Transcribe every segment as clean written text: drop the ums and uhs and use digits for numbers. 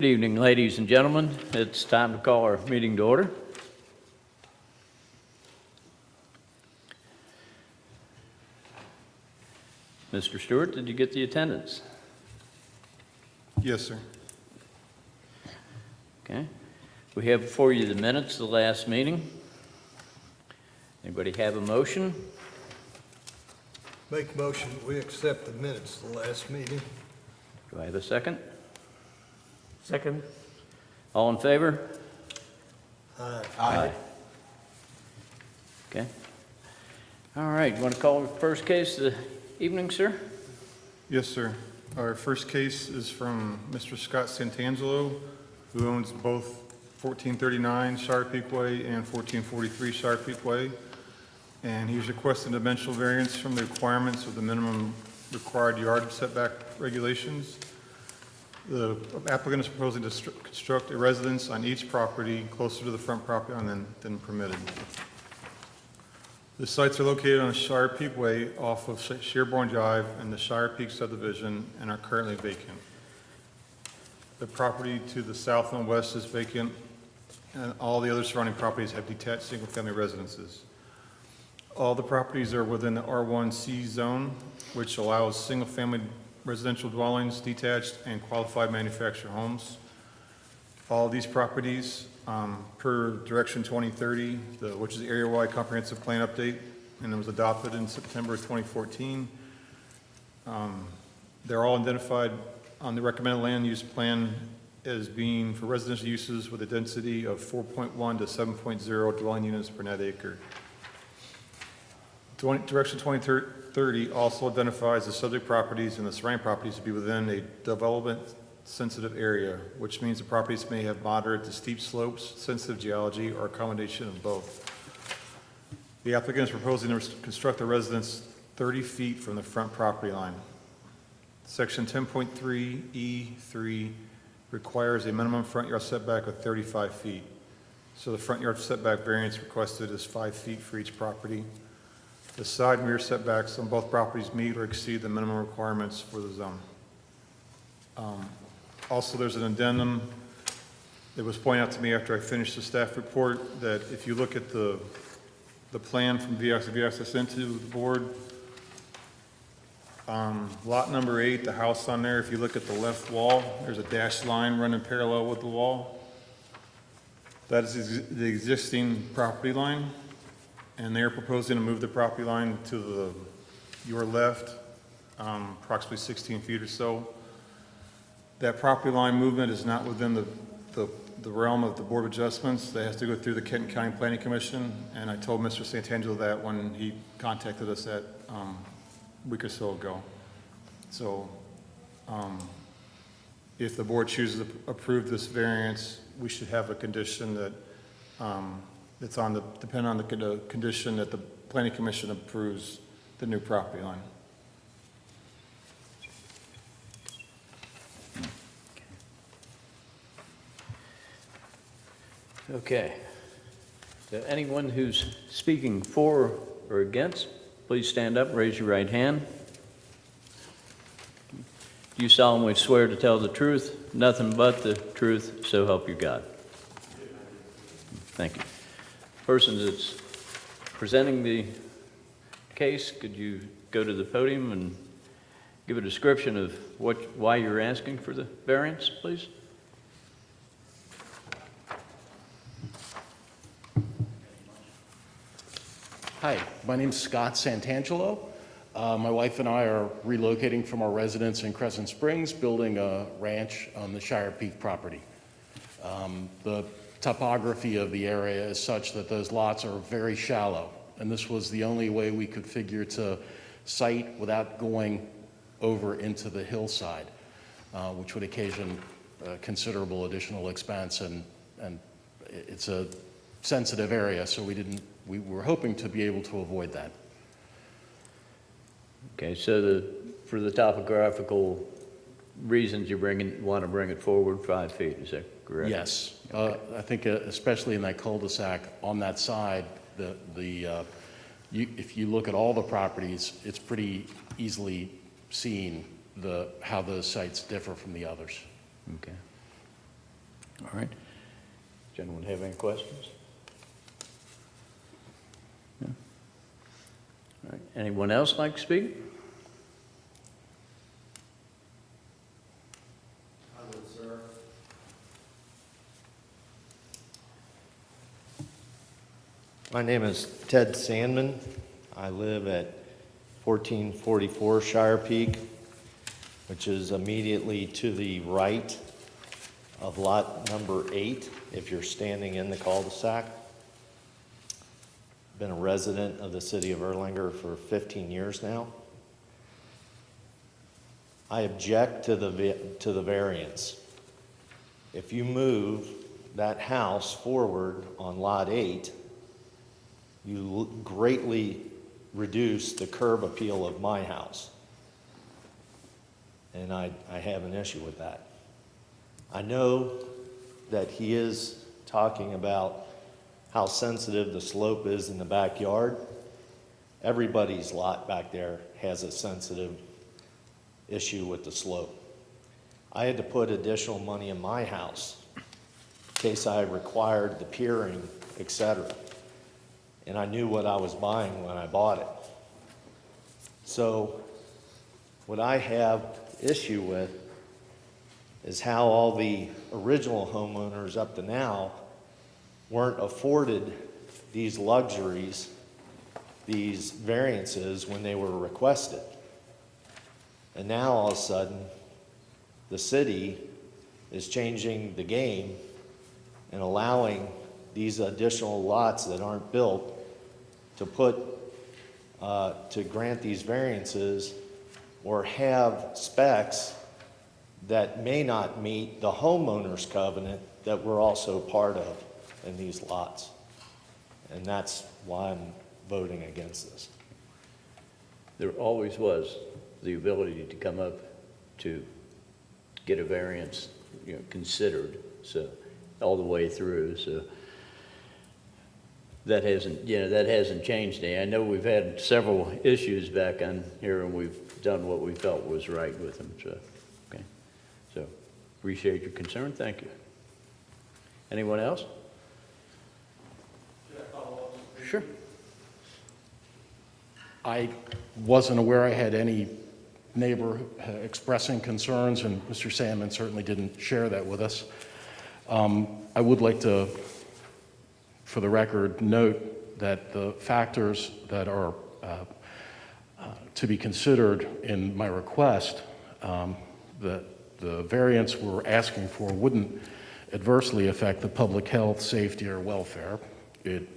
Good evening, ladies and gentlemen. It's time to call our meeting to order. Mr. Stewart, did you get the attendance? Yes, sir. Okay. We have before you the minutes of the last meeting. Anybody have a motion? Make motion, we accept the minutes of the last meeting. Do I have a second? Second. All in favor? Aye. Okay. All right, you want to call the first case of the evening, sir? Yes, sir. Our first case is from Mr. Scott Santangelo, who owns both 1439 Shire Peak Way and 1443 Shire Peak Way. And he's requesting a dimensional variance from the requirements of the minimum required yard setback regulations. The applicant is proposing to construct a residence on each property closer to the front property line than permitted. The sites are located on Shire Peak Way off of Sherborne Drive and the Shire Peak subdivision and are currently vacant. The property to the south and west is vacant, and all the other surrounding properties have detached single-family residences. All the properties are within the R1C zone, which allows single-family residential dwellings, detached, and qualified manufactured homes. All of these properties, per Direction 2030, which is the area-wide comprehensive plan update, and it was adopted in September 2014. They're all identified on the recommended land use plan as being for residential uses with a density of 4.1 to 7.0 dwelling units per net acre. Direction 2030 also identifies the subject properties and the surrounding properties to be within a development-sensitive area, which means the properties may have moderate to steep slopes, sensitive geology, or a combination of both. The applicant is proposing to construct a residence 30 feet from the front property line. Section 10.3E3 requires a minimum front yard setback of 35 feet. So the front yard setback variance requested is 5 feet for each property. The side and rear setbacks on both properties meet or exceed the minimum requirements for the zone. Also, there's an addendum that was pointed out to me after I finished the staff report that if you look at the plan from VX I sent to the board, lot number 8, the house on there, if you look at the left wall, there's a dashed line running parallel with the wall. That is the existing property line. And they're proposing to move the property line to your left, approximately 16 feet or so. That property line movement is not within the realm of the Board of Adjustments. That has to go through the Kenton County Planning Commission, and I told Mr. Santangelo that when he contacted us a week or so ago. So if the board chooses to approve this variance, we should have a condition that it's depend on the condition that the Planning Commission approves the new property line. Okay. So anyone who's speaking for or against, please stand up, raise your right hand. Do you solemnly swear to tell the truth, nothing but the truth, so help you God? Thank you. Person that's presenting the case, could you go to the podium and give a description of why you're asking for the variance, please? Hi, my name's Scott Santangelo. My wife and I are relocating from our residence in Crescent Springs, building a ranch on the Shire Peak property. The topography of the area is such that those lots are very shallow, and this was the only way we could figure to site without going over into the hillside, which would occasion considerable additional expense, and it's a sensitive area, so we were hoping to be able to avoid that. Okay, so for the topographical reasons you want to bring it forward 5 feet, is that correct? Yes. Okay. I think especially in that cul-de-sac on that side, if you look at all the properties, it's pretty easily seen how the sites differ from the others. Okay. All right. Does anyone have any questions? No? All right. Anyone else like to speak? I would, sir. My name is Ted Sandman. I live at 1444 Shire Peak, which is immediately to the right of lot number 8, if you're standing in the cul-de-sac. Been a resident of the city of Erlanger for 15 years now. I object to the variance. If you move that house forward on lot 8, you greatly reduce the curb appeal of my house. And I have an issue with that. I know that he is talking about how sensitive the slope is in the backyard. Everybody's lot back there has a sensitive issue with the slope. I had to put additional money in my house in case I required the piering, etc. And I knew what I was buying when I bought it. So what I have issue with is how all the original homeowners up to now weren't afforded these luxuries, these variances when they were requested. And now all of a sudden, the city is changing the game and allowing these additional lots that aren't built to grant these variances or have specs that may not meet the homeowner's covenant that we're also part of in these lots. And that's why I'm voting against this. There always was the ability to come up to get a variance, considered, so all the way through. So that hasn't changed any. I know we've had several issues back on here, and we've done what we felt was right with them. So, okay. So, appreciate your concern. Thank you. Anyone else? Sure. I wasn't aware I had any neighbor expressing concerns, and Mr. Sandman certainly didn't share that with us. I would like to, for the record, note that the factors that are to be considered in my request, that the variance we're asking for wouldn't adversely affect the public health, safety, or welfare. It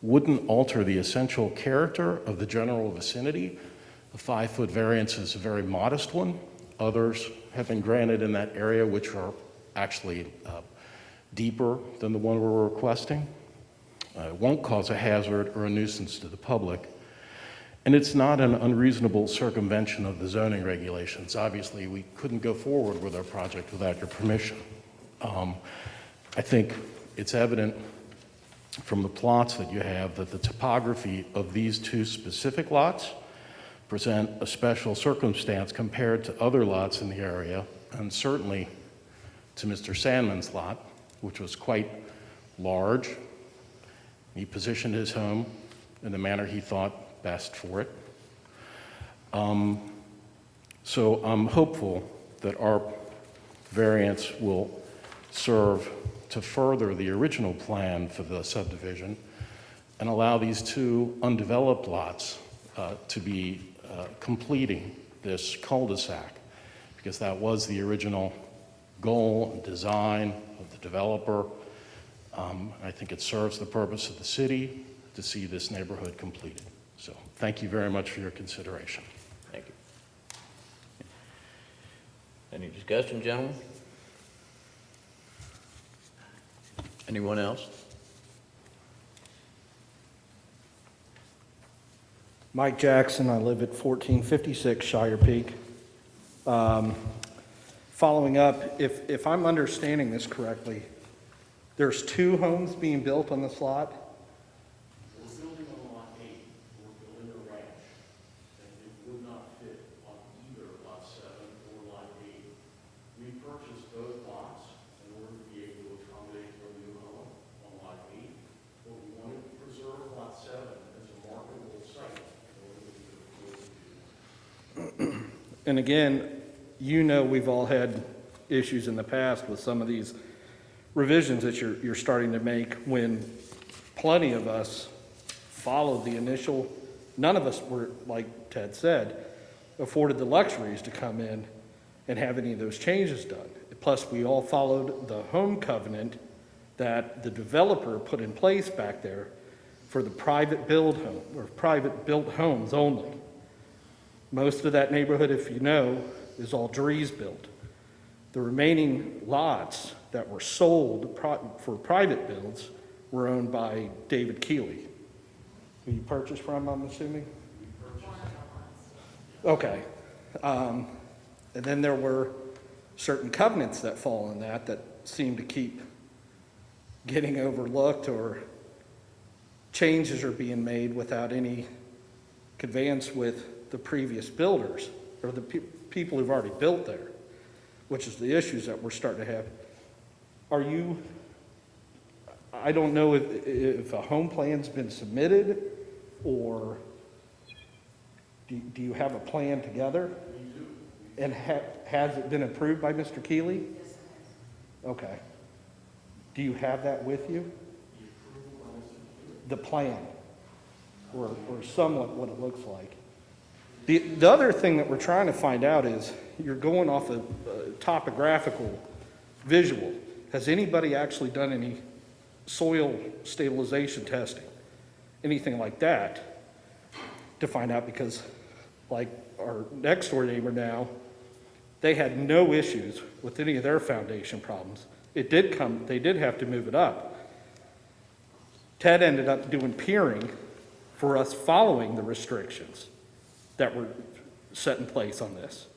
wouldn't alter the essential character of the general vicinity. A 5-foot variance is a very modest one. Others have been granted in that area which are actually deeper than the one we're requesting. It won't cause a hazard or a nuisance to the public. And it's not an unreasonable circumvention of the zoning regulations. Obviously, we couldn't go forward with our project without your permission. I think it's evident from the plots that you have that the topography of these two specific lots present a special circumstance compared to other lots in the area, and certainly to Mr. Sandman's lot, which was quite large. He positioned his home in the manner he thought best for it. So I'm hopeful that our variance will serve to further the original plan for the subdivision and allow these two undeveloped lots to be completing this cul-de-sac, because that was the original goal and design of the developer. I think it serves the purpose of the city to see this neighborhood completed. So thank you very much for your consideration. Thank you. Any discussion, gentlemen? Anyone else? Mike Jackson, I live at 1456 Shire Peak. Following up, if I'm understanding this correctly, there's 2 homes being built on this lot? We're building on lot 8, we're building a ranch, and it would not fit on either lot 7 or lot 8. We purchased both lots in order to be able to accommodate And again, you know we've all had issues in the past with some of these revisions that you're starting to make when plenty of us followed the initial, none of us were, like Ted said, afforded the luxuries to come in and have any of those changes done. Plus, we all followed the home covenant that the developer put in place back there for the private build home, or private built homes only. Most of that neighborhood, if you know, is all Dries built. The remaining lots that were sold for private builds were owned by David Keeley, who you purchased from, I'm assuming? Okay. And then there were certain covenants that fall in that seem to keep getting overlooked, or changes are being made without any conveyance with the previous builders or the people who've already built there, which is the issues that we're starting to have. I don't know if a home plan's been submitted, or do you have a plan together? We do. And has it been approved by Mr. Keeley? Yes, it has. Okay. Do you have that with you? The plan, or somewhat what it looks like. The other thing that we're trying to find out is, you're going off a topographical visual. Has anybody actually done any soil stabilization testing? Anything like that to find out, because like our next door neighbor now, they had no issues with any of their foundation problems. They did have to move it up. Ted ended up doing peering for us following the restrictions that were set in place on this.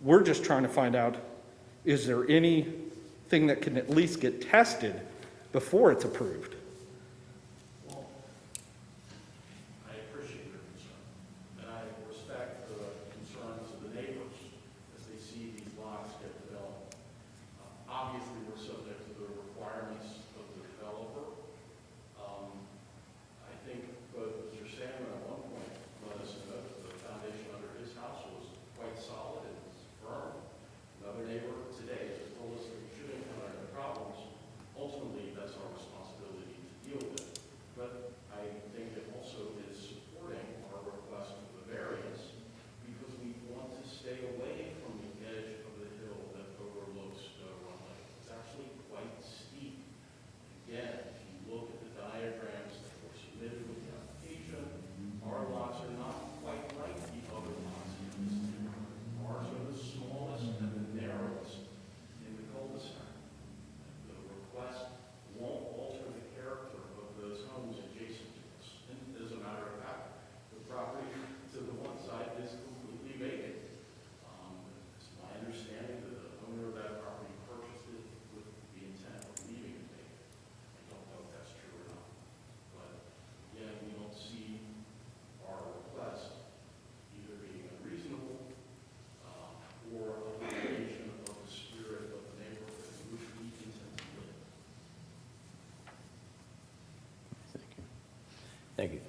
We're just trying to find out, is there anything that can at least get tested before it's approved? Well, I appreciate your concern, and I respect the concerns of the neighbors as they see these lots get developed. Obviously, we're subject to the requirements of the developer. I think both Mr. Salmon at one point let us know that the foundation under his house was quite solid and firm. Another neighbor today just told us that we shouldn't encounter any problems. Ultimately, that's our responsibility to deal with. But I think it also is supporting our request for the variance, because we want to stay away from the edge of the hill that overlooks the runway. It's actually quite steep. Again, if you look at the diagrams that were submitted with the application, our lots are not quite like the other lots in this neighborhood. Ours are the smallest and the narrowest in the cul-de-sac. The request won't alter the character of those homes adjacent to us. And as a matter of fact, the property to the one side is completely vacant. It's my understanding that the owner of that property purchased it with the intent of leaving it vacant. I don't know if that's true or not. But again, we don't see our request either being unreasonable or a violation of the spirit of the neighborhood in which we intend to live. Thank you.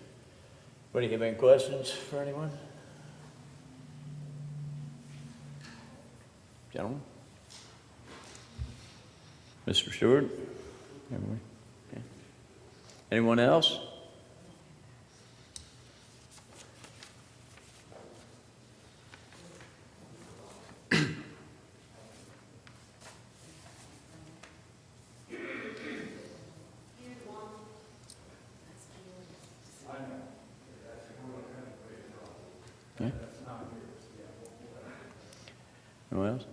Anybody have any questions for anyone? Gentlemen? Mr. Stewart? Everyone? Okay. Anyone else? Okay. Anyone else?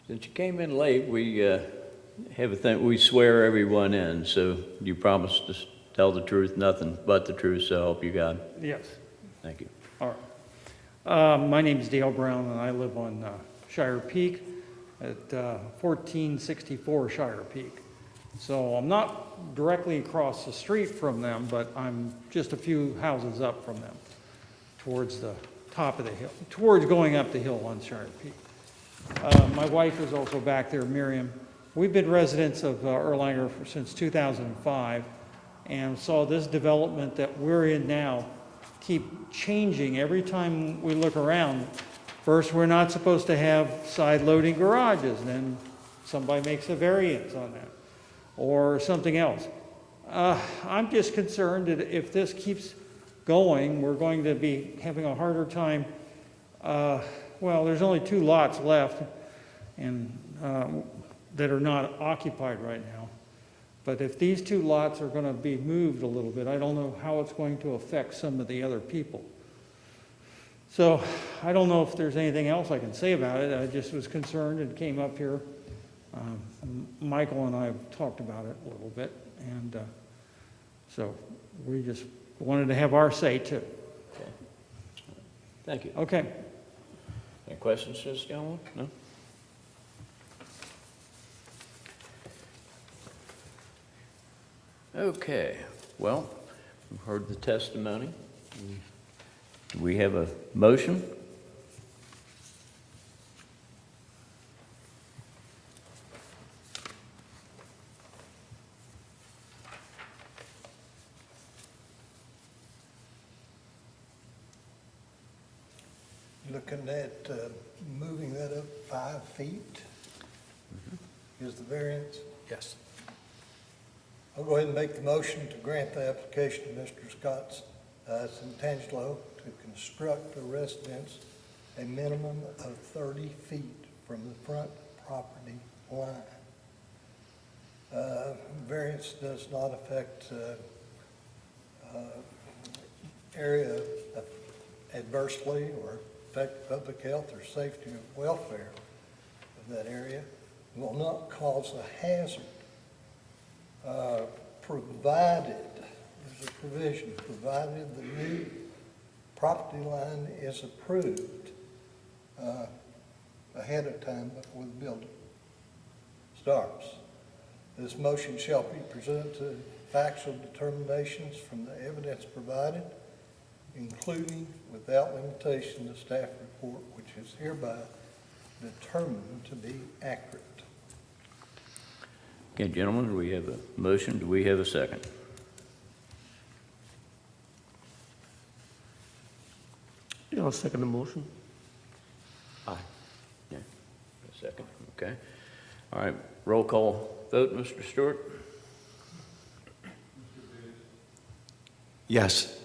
Since you came in late, we have a thing, we swear everyone in, so you promise to tell the truth, nothing but the truth, so help you God. Yes, Thank you. all right. My name is Dale Brown, and I live on Shire Peak at 1464 Shire Peak. So I'm not directly across the street from them, but I'm just a few houses up from them, towards the top of the hill, towards going up the hill on Shire Peak. My wife is also back there, Miriam. we've been residents of Erlanger since 2005, and saw this development that we're in now keep changing every time we look around. First, we're not supposed to have side-loading garages, then somebody makes a variance on that, or something else. I'm just concerned that if this keeps going, we're going to be having a harder time. Well, there's only 2 lots left and that are not occupied right now. But if these 2 lots are going to be moved a little bit, I don't know how it's going to affect some of the other people. So I don't know if there's anything else I can say about it. I just was concerned and came up here. Michael and I have talked about it a little bit, and so we just wanted to have our say too. Okay. Thank you. Okay. Any questions, this gentleman? No? Okay, well, we've heard the testimony. Do we have a motion? Looking at moving that up 5 feet is the variance. Yes. I'll go ahead and make the motion to grant the application to Mr. Scott Santangelo to construct a residence a minimum of 30 feet from the front property line. Variance does not affect area adversely or affect public health or safety or welfare of that area, will not cause a hazard, provided, there's a provision, provided the new property line is approved ahead of time before the building starts. This motion shall be presented to factual determinations from the evidence provided, including without limitation the staff report, which is hereby determined to be accurate. Okay, gentlemen, do we have a motion? Do we have a second? Yeah, I'll second the motion. Aye. Yeah, a second, okay. All right, roll call vote, Mr. Stewart? Yes.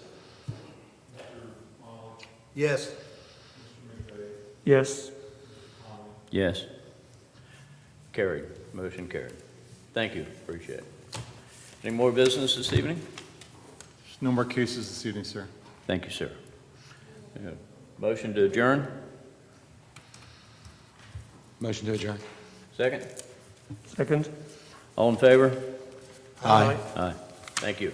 Yes. Yes. Yes. Carried, motion carried. Thank you, appreciate it. Any more business this evening? There's no more cases this evening, sir. Thank you, sir. Motion to adjourn? Motion to adjourn. Second? Second. All in favor? Aye. Aye. Thank you.